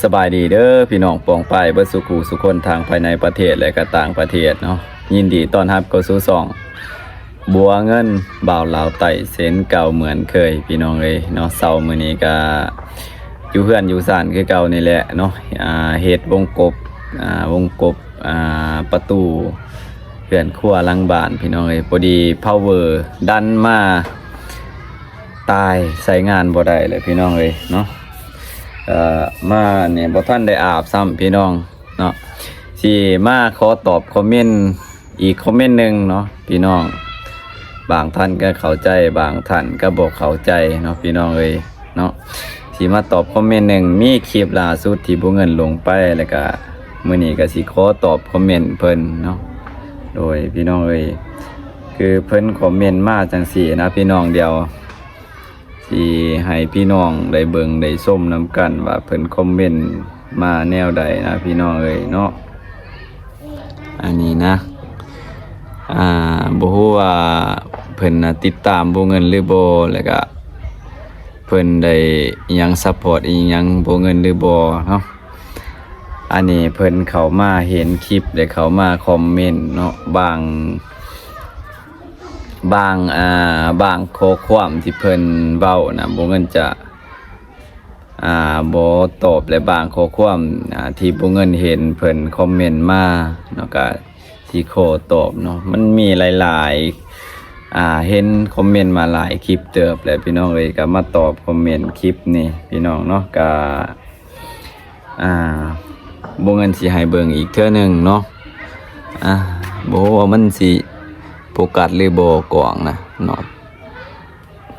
สบายดีเด้อพี่น้องปองไปเบิดสุขูสุคนทางภายในประเทศและก็ต่างประเทศเนาะยินดีต้อนรับเข้าสู่ช่องบัวเงินบ่าวลาวไต่เส้นเก่าเหมือนเคยพี่น้องเอ้ยเนาะเช้ามื้อนี้ก็อยู่เฮือนอยู่ศาลคือเก่านี่แหละเนาะเฮ็ดวงกบวงกบประตูเฮือนครัวหลังบ้านพี่น้องเอ้ยพอดีพาวเวอร์ดันมาตายใช้งานบ่ได้เลยพี่น้องเอ้ยเนาะมาเนี่ยบ่ทันได้อาบซ้ำพี่น้องเนาะสิมาขอตอบคอมเมนต์อีกคอมเมนต์หนึ่งเนาะพี่น้องบางท่านก็เข้าใจบางท่านก็บ่เข้าใจเนาะพี่น้องเอ้ยเนาะสิมาตอบคอมเมนต์หนึ่งมีคลิปล่าสุดที่บ่เงินลงไปแล้วก็มื้อนี้ก็สิขอตอบคอมเมนต์เพิ่นเนาะโดยพี่น้องเอ้ยคือเพิ่นคอมเมนต์มาจังซี่นะพี่น้องเดียวที่ให้พี่น้องได้เบิ่งได้ส้มนำกันว่าเพิ่นคอมเมนต์มาแนวใดนะพี่น้องเอ้ยเนาะอันนี้นะบ่ฮู้ว่าเพิ่นติดตามบ่เงินหรือบ่แล้วก็เพิ่นได้อิหยังซัพพอร์ตอิหยังบ่เงินหรือบ่เนาะอันนี้เพิ่นเข้ามาเห็นคลิปได้เข้ามาคอมเมนต์เนาะบางข้อความที่เพิ่นเว้านะบ่เงินจะบ่ตอบและบางข้อความที่บ่เงินเห็นเพิ่นคอมเมนต์มาเนาะก็สิขอตอบเนาะมันมีหลายๆเห็นคอมเมนต์มาหลายคลิปเติบแล้วพี่น้องเอ้ยก็มาตอบคอมเมนต์คลิปนี้พี่น้องเนาะก็บ่เงินสิให้เบิ่งอีกเทื่อนึงเนาะบ่ว่ามันสิโฟกัสหรือบ่กว้างนะเนาะ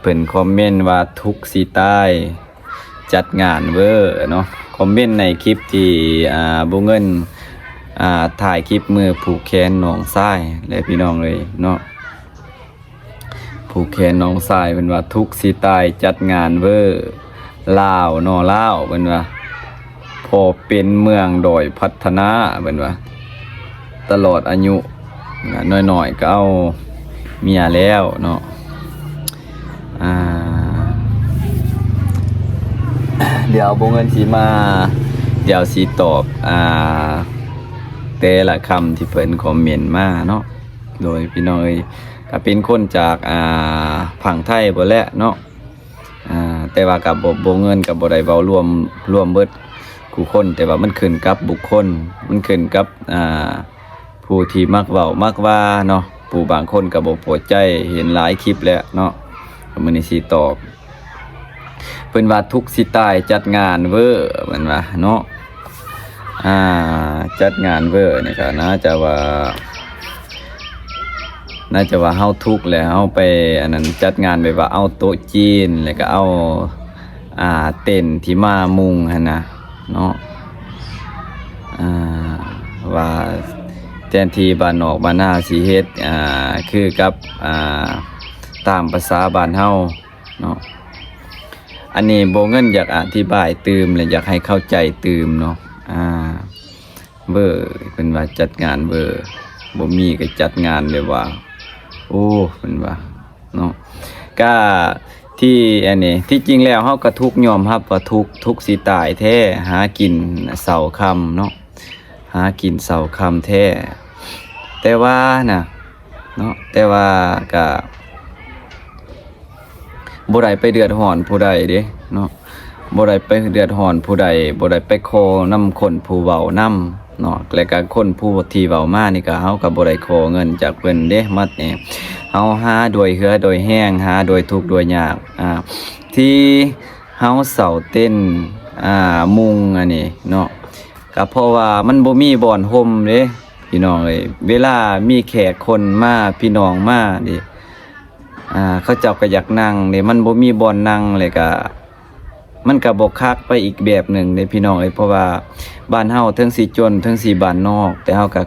เพิ่นคอมเมนต์ว่าทุกสิตายจัดงานเวอร์เนาะคอมเมนต์ในคลิปที่บ่เงินถ่ายคลิปมือผูกแขนน้องชายและพี่น้องเลยเนาะผูกแขนน้องชายเพิ่นว่าทุกสิตายจัดงานเวอร์ลาวเนาะลาวเพิ่นว่าพอเป็นเมืองดอยพัฒนาเพิ่นว่าตลอดอายุน้อยๆก็เอาเมียแล้วเนาะเดี๋ยวบ่เงินสิมาเดี๋ยวสิตอบแต่ละคำที่เพิ่นคอมเมนต์มาเนาะโดยพี่น้อยก็เป็นคนจากฝั่งไทยบ่แหละเนาะแต่ว่ากับบ่เงินกับบ่ได้เว้ารวมเบิดคู่คนแต่ว่ามันขึ้นกับบุคคลมันขึ้นกับผู้ที่มักเว้ามักว่าเนาะผู้บางคนก็บ่พอใจเห็นหลายคลิปแล้วเนาะมื้อนี้สิตอบเพิ่นว่าทุกสิตายจัดงานเวอร์เพิ่นว่าเนาะจัดงานเวอร์นี่ก็น่าจะว่าเฮาทุกข์แล้วเฮาไปอันนั้นจัดงานแบบว่าเอาโต๊ะจีนแล้วก็เอาเต็นท์ที่มามุงหั่นน่ะเนาะว่าแทนที่บ้านนอกบ้านนาสิเฮ็ดคือกับตามภาษาบ้านเฮาเนาะอันนี้บ่เงินอยากอธิบายตืมและอยากให้เข้าใจตืมเนาะเบอร์เพิ่นว่าจัดงานเบอร์บ่มีก็จัดงานเลยว่าโอ้เพิ่นว่าเนาะก็ที่อันนี้ที่จริงแล้วเฮาก็ทุกข์ยอมรับว่าทุกข์สิตายแท้หากินเช้าค่ำเนาะหากินเช้าค่ำแท้แต่ว่าน่ะเนาะแต่ว่าก็บ่ได้ไปเดือดร้อนผู้ใดเด้เนาะบ่ได้ไปเดือดร้อนผู้ใดบ่ได้ไปขอนำคนผู้เว้านำเนาะและก็คนผู้ที่เว้ามานี่ก็เฮาก็บ่ได้ขอเงินจากเพิ่นเด้มัดนี่เฮาหาด้วยเหือด้วยแห้งหาด้วยทุกข์ด้วยยากที่เฮาเสาเต้นมุงอันนี้เนาะก็เพราะว่ามันบ่มีบ่อนห่มเด้พี่น้องเอ้ยเวลามีแขกคนมาพี่น้องมาดิเขาเจ้าก็อยากนั่งเนี่ยมันบ่มีบ่อนนั่งเลยก็มันก็บ่คักไปอีกแบบหนึ่งเด้พี่น้องเอ้ยเพราะว่าบ้านเฮาทั้งสิจนทั้งสิบ้านนอกแต่เฮาก็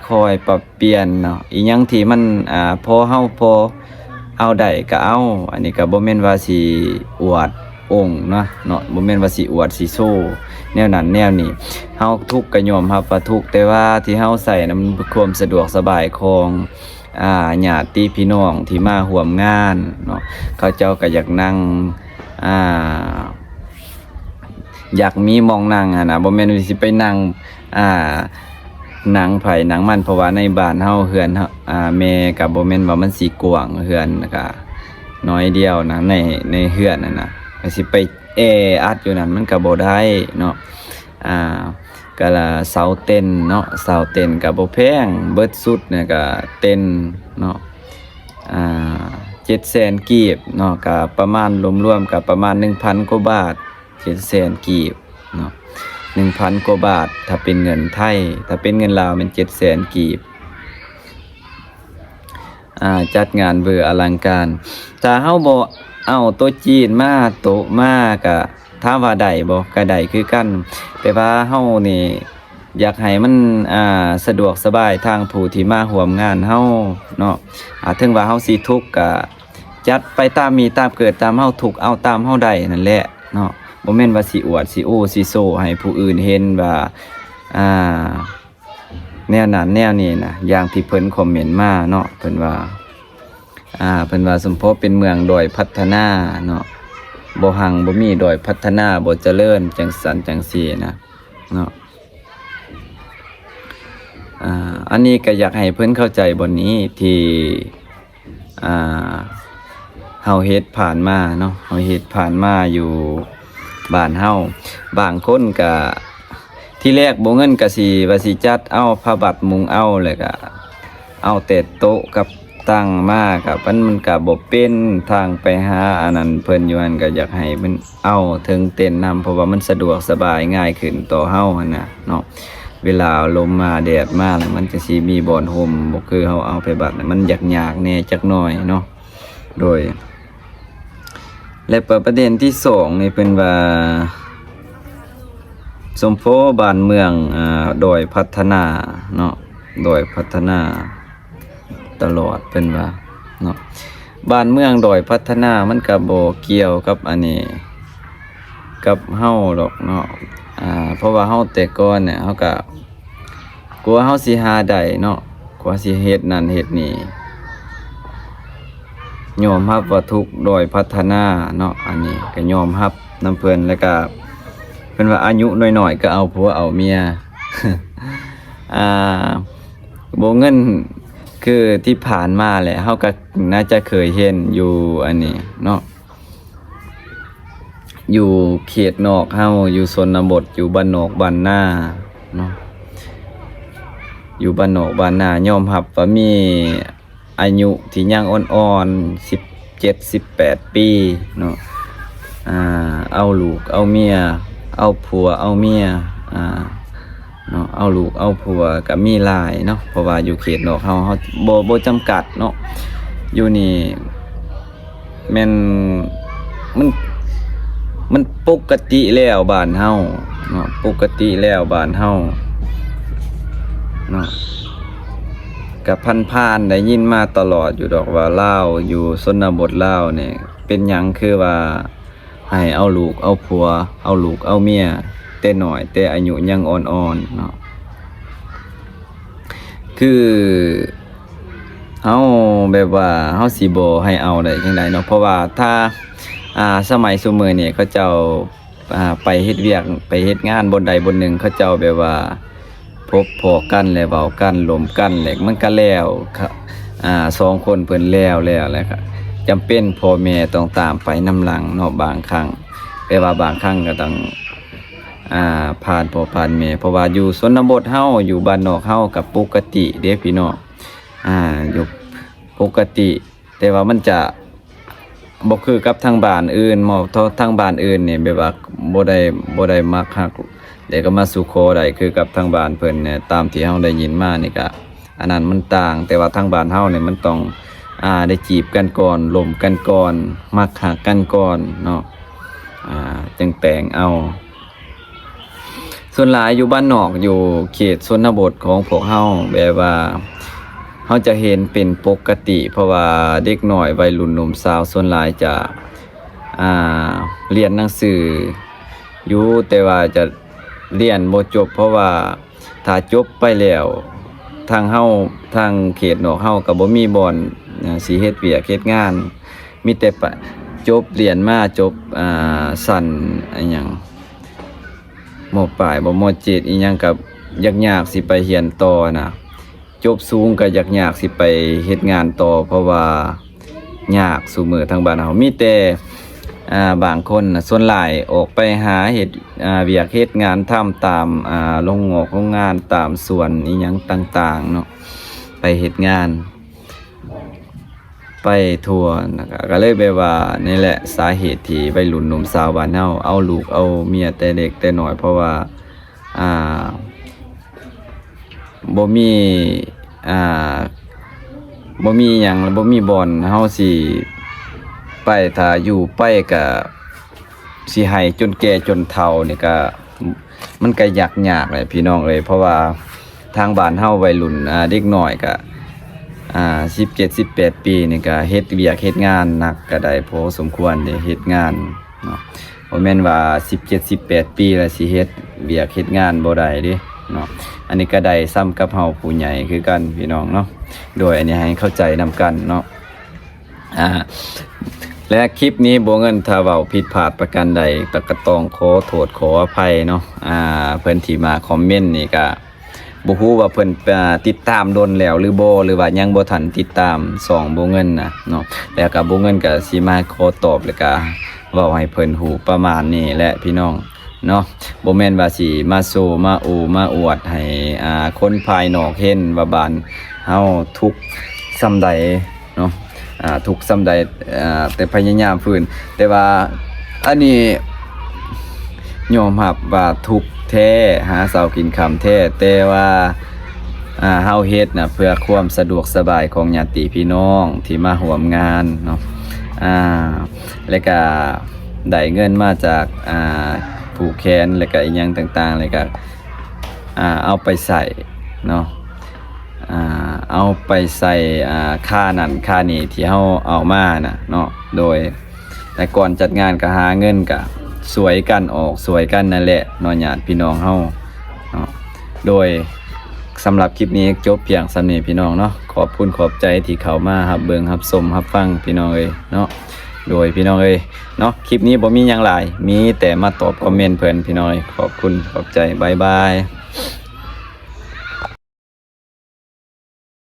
คอยปรับเปลี่ยนเนาะอีหยังที่มันพอเอาได้ก็เอาอันนี้ก็บ่แม่นว่าสิอวดองค์เนาะบ่แม่นว่าสิอวดสิโชว์แนวนั้นแนวนี้เฮาทุกข์ก็ยอมรับว่าทุกข์แต่ว่าที่เฮาใส่นั้นมันความสะดวกสบายของญาติพี่น้องที่มาร่วมงานเนาะเขาเจ้าก็อยากนั่ง อยากมีหม้องนั่งหั่นน่ะบ่แม่นว่าสิไปนั่งอ่าหนังไผหนังมันเพราะว่าในบ้านเฮาเฮือนเฮาแม่ก็บ่แม่นว่ามันสิกว้างเฮือนก็น้อยเดียวนะในเฮือนนั่นน่ะก็สิไปแออัดอยู่นั่นมันก็บ่ได้เนาะอ่าก็ละเสาเต็นเนาะเสาเต็นก็บ่แพงเบิดสุดเนี่ยก็เต็นเนาะ700,000กีบเนาะก็ประมาณรวมๆก็ประมาณ 1,000 กว่าบาท700,000กีบเนาะ 1,000 กว่าบาทถ้าเป็นเงินไทยถ้าเป็นเงินลาวมัน700,000กีบจัดงานเบอร์อลังการถ้าเฮาบ่เอาโต๊ะจีนมาโต๊ะมาก็ถามว่าได้บ่ก็ได้คือกันแต่ว่าเฮานี่อยากให้มันสะดวกสบายทางผู้ที่มาร่วมงานเฮาเนาะถึงว่าเฮาสิทุกข์ก็จัดไปตามมีตามเกิดตามเฮาทุกข์เอาตามเฮาได้นั่นแหละเนาะบ่แม่นว่าสิอวดสิโอ้สิโซให้ผู้อื่นเห็นว่าแนวนั้นแนวนี้นะอย่างที่เพิ่นคอมเมนต์มาเนาะเพิ่นว่าสมภพเป็นเมืองดอยพัฒนาเนาะบ่หังบ่มีดอยพัฒนาบ่เจริญจังสันจังซี่นะเนาะอันนี้ก็อยากให้เพิ่นเข้าใจบนนี้ที่เฮาเฮ็ดผ่านมาเนาะเฮาเฮ็ดผ่านมาอยู่บ้านเฮาบางคนก็ที่แรกบ่เงินก็สิว่าสิจัดเอาผ้าบัดมุงเอาแล้วก็เอาแต่โต๊ะกับตั้งมากับมันก็บ่เป็นทางไปหาอันนั้นเพิ่นอยู่หั่นก็อยากให้มันเอาถึงเต้นนำเพราะว่ามันสะดวกสบายง่ายขึ้นต่อเฮาหั่นน่ะเนาะเวลาลมมาแดดมาแล้วมันก็สิมีบ่อนห่มบ่คือเฮาเอาไปบัดมันยากๆแน่จักหน่อยเนาะโดยและประเด็นที่2นี่เพิ่นว่าสมโภชบ้านเมืองดอยพัฒนาเนาะดอยพัฒนาตลอดเพิ่นว่าเนาะบ้านเมืองดอยพัฒนามันก็บ่เกี่ยวกับอันนี้กับเฮาดอกเนาะเพราะว่าเฮาแต่ก่อนเนี่ยเฮาก็กลัวเฮาสิหาได้เนาะกลัวสิเฮ็ดนั่นเฮ็ดนี่ยอมรับว่าทุกดอยพัฒนาเนาะอันนี้ก็ยอมรับนำเพิ่นแล้วก็เพิ่นว่าอายุน้อยๆก็เอาผัวเอาเมีย บ่เงินคือที่ผ่านมาแหละเฮาก็น่าจะเคยเห็นอยู่อันนี้เนาะอยู่เขตนอกเฮาอยู่ชนบทอยู่บ้านนอกบ้านนาเนาะอยู่บ้านนอกบ้านนายอมรับว่ามีอายุที่ยังอ่อนๆ17-18 ปีเนาะเอาลูกเอาเมียเอาผัวเอาเมียเนาะเอาลูกเอาผัวก็มีหลายเนาะเพราะว่าอยู่เขตนอกเฮาบ่จำกัดเนาะอยู่นี่แม่นมันปกติแล้วบ้านเฮาเนาะปกติแล้วบ้านเฮาเนาะก็ผ่านๆได้ยินมาตลอดอยู่ดอกว่าลาวอยู่ชนบทลาวเนี่ยเป็นหยังคือว่าให้เอาลูกเอาผัวเอาลูกเอาเมียแต่น้อยแต่อายุยังอ่อนๆเนาะคือเฮาแบบว่าเฮาสิบ่ให้เอาได้จังได๋เนาะเพราะว่าถ้าสมัยซุมื้อนี้เขาเจ้าไปเฮ็ดเวียกไปเฮ็ดงานบนใดบนหนึ่งเขาเจ้าแบบว่าพบพอกันแล้วเว้ากันลมกันแล้วมันก็แล้ว2คนเพิ่นแล้วแหละครับจำเป็นพ่อแม่ต้องตามไปนำหลังเนาะบางครั้งแต่ว่าบางครั้งก็ต้องผ่านพ่อผ่านแม่เพราะว่าอยู่ชนบทเฮาอยู่บ้านนอกเฮากับปกติเด้พี่น้องอยู่ปกติแต่ว่ามันจะบ่คือกับทางบ้านอื่นทางบ้านอื่นนี่แบบว่าบ่ได้มักฮักเดี๋ยวก็มาสู่ขอได้คือกับทางบ้านเพิ่นเนี่ยตามที่เฮาได้ยินมานี่ก็อันนั้นมันต่างแต่ว่าทางบ้านเฮาเนี่ยมันต้องได้จีบกันก่อนล่มกันก่อนมักฮักกันก่อนเนาะจังแต่งเอาส่วนหลายอยู่บ้านนอกอยู่เขตชนบทของพวกเฮาแบบว่าเฮาจะเห็นเป็นปกติเพราะว่าเด็กน้อยวัยรุ่นหนุ่มสาวส่วนหลายจะเรียนหนังสืออยู่แต่ว่าจะเรียนบ่จบเพราะว่าถ้าจบไปแล้วทางเฮาทางเขตนอกเฮาก็บ่มีบ่อนสิเฮ็ดเวียกเฮ็ดงานมีแต่จบเรียนมาจบสั่นอันหยัง มปลายบ่มเจ็ดอีหยังกับยากๆสิไปเรียนต่อนะจบสูงก็ยากๆสิไปเฮ็ดงานต่อเพราะว่ายากซุมื้อทางบ้านเฮามีแต่บางคนน่ะส่วนหลายออกไปหาเฮ็ดเวียกเฮ็ดงานทำตามโรงงานตามสวนอีหยังต่างๆเนาะไปเฮ็ดงาน ไปทั่วนะครับก็เลยแบบว่านี่แหละสาเหตุที่วัยรุ่นหนุ่มสาวบ้านเฮาเอาลูกเอาเมียแต่เด็กแต่น้อยเพราะว่าอ่าบ่มีอ่าบ่มีหยังบ่มีบ่อนเฮาสิไปถ้าอยู่ไปก็สิให้จนแก่จนเฒ่านี่ก็มันก็ยากเลยพี่น้องเอ้ยเพราะว่าทางบ้านเฮาวัยรุ่นเด็กน้อยก็ 17-18 ปีนี่ก็เฮ็ดเวียกเฮ็ดงานหนักก็ได้พอสมควรได้เฮ็ดงานเนาะบ่แม่นว่า17-18 ปีแล้วสิเฮ็ดเวียกเฮ็ดงานบ่ได้เด้เนาะอันนี้ก็ได้ซ้ำกับเฮาผู้ใหญ่คือกันพี่น้องเนาะโดยอันนี้ให้เข้าใจนำกันเนาะและคลิปนี้บ่เงินถ้าเว้าผิดพลาดประการใดก็ต้องขอโทษขออภัยเนาะเพิ่นที่มาคอมเมนต์นี่ก็บ่ฮู้ว่าเพิ่นติดตามโดนแล้วหรือบ่หรือว่ายังบ่ทันติดตาม2บ่เงินน่ะเนาะแล้วก็บ่เงินก็สิมาขอตอบแล้วก็เว้าให้เพิ่นฮู้ประมาณนี้แหละพี่น้องเนาะบ่แม่นว่าสิมาโซมาโอมาอวดให้คนภายนอกเห็นว่าบ้านเฮาทุกข์ส่ำใดเนาะทุกข์ส่ำใดแต่พยายามฟื้นแต่ว่าอันนี้ยอมรับว่าทุกข์แท้หาเช้ากินค่ำแท้แต่ว่าเฮาเฮ็ดน่ะเพื่อความสะดวกสบายของญาติพี่น้องที่มาร่วมงานเนาะแล้วก็ได้เงินมาจากผูกแขนแล้วก็อีหยังต่างๆแล้วก็เอาไปใส่เนาะเอาไปใส่ค่านั่นค่านี่ที่เฮาเอามาน่ะเนาะโดยแต่ก่อนจัดงานก็หาเงินก็สวยกันออกสวยกันนั่นแหละเนาะญาติพี่น้องเฮาเนาะโดยสำหรับคลิปนี้จบเพียงส่ำนี้พี่น้องเนาะขอบคุณขอบใจที่เข้ามารับเบิ่งรับชมรับฟังพี่น้องเอ้ยเนาะโดยพี่น้องเอ้ยเนาะคลิปนี้บ่มีหยังหลายมีแต่มาตอบคอมเมนต์เพิ่นพี่น้องขอบคุณขอบใจบ๊ายบาย